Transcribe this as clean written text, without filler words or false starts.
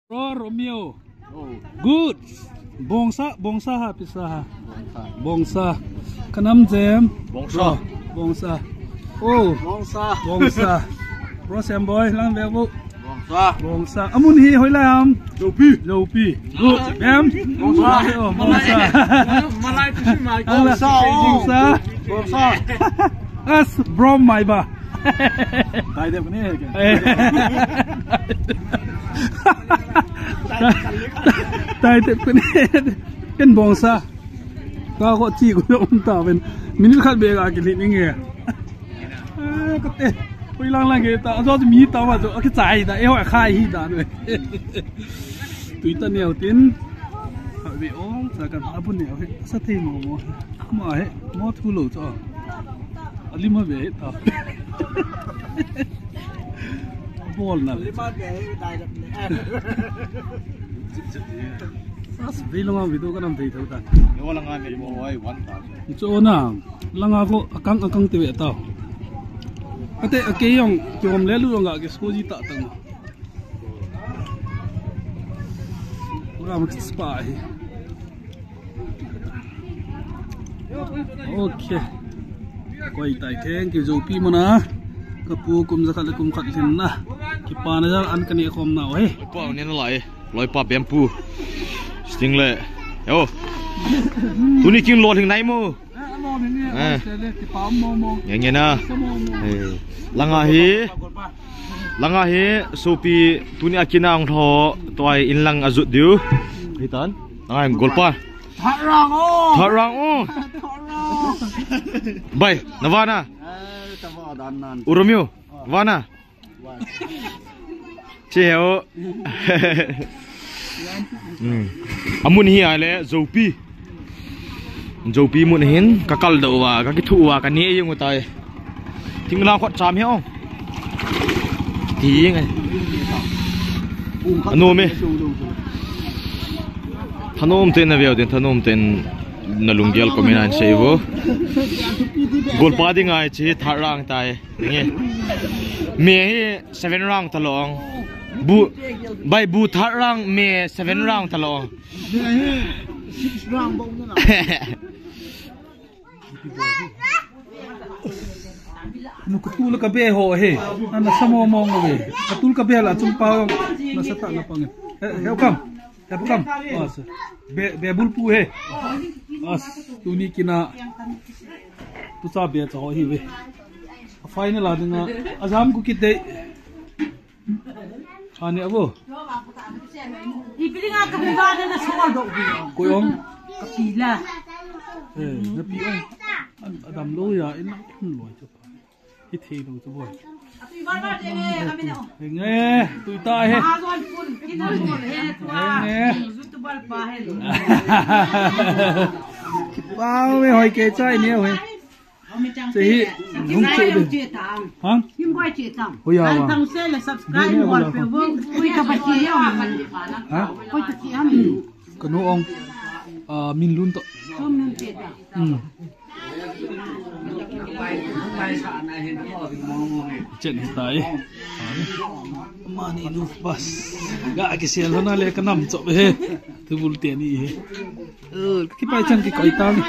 Romeo. Good. Bongsa ha pisa ha. Bongsa. Kanam jam. Bongsa. Oh. Bongsa. Rosem boy lang bebu. Bongsa. Amun hi hoi lam. Lopi. Good. Bam. Bongsa. Malay tu si mai. Bongsa. As brom mai ba. Tai dia ni kan. Tai tep ko ken bongsa ka ko chi ko um ta ben minil khat be ga ki li ni nge ko te pui lang lang ge ta zo mi ta ma zo ki chai da e ho khai hi da noi tui ta neo tin ha be ong sa kan apun neo he sa the mo ma he mo thu lo cho ali ma be ta bol na As bilong video ka nang dito ta. Wala nga ni mo ay 1,000. Ito na. Lang ako akang tiwi ito. Ate akayong yung lelu nga giskoji ta tang. Wala mag-spa. Okay. Koi tai thank you Jopi mo na. Kapu kum zakal kum khatlin na. Kipana jar an kani kom na oi. Pa ni na lai. Loi pa bempu. Sting le. Yo. Tu ni king lo thing nai mo. Yang ni na. Langa hi sopi tu ni akina ang tho toy inlang azut diu. Hitan. Ngai golpa. Tharang o. Bai, Navana. Uromio. Vana. Cheo. Amun hi ale Jopi mun hin kakal do wa ka ki thu wa ka ni yung utai. Tingla khot cham heo. Ti ngai. Anu me. Thanom ten na veo den thanom ten na lungial ko minan seivo. Golpa ding ai chi tharang tai. Nge. Me hi 7 round talong. Bu tharang me 7 round talong. 6 round bông nữa nào. No katul ka be ho he. Ana samo mong be. Katul ka be la chung pa na sa ta na pang. He kam. As. Be bulpu he. As tuni kina. Tu sa be cha ho hi we. Final la dinga azam ku kite. Ani abo. Ipiling nga kabibada na sumol do. Kuyong Kapila. na piong. Adam lo ya in lo cho. Ithei lo cho boy. Api barbar denge kami na. Nge, tu ta he. Azon pun kita pun he tua. Zutu bal pa he. Bao me hoi ke chai ne he. Sehi nung chu de. Ha? Yung boy chitang. Hoya wa. Tang sel subscribe wal pe wo. Kui ka bachi yo. Ha? Kui ta ki am. Kanu ong min lun to. Som chitang. Chen tai. Mani lu pas. Ga ke sel na le kanam cho he. Tu bul te ni he. Ki pai chan ki kai ta ni.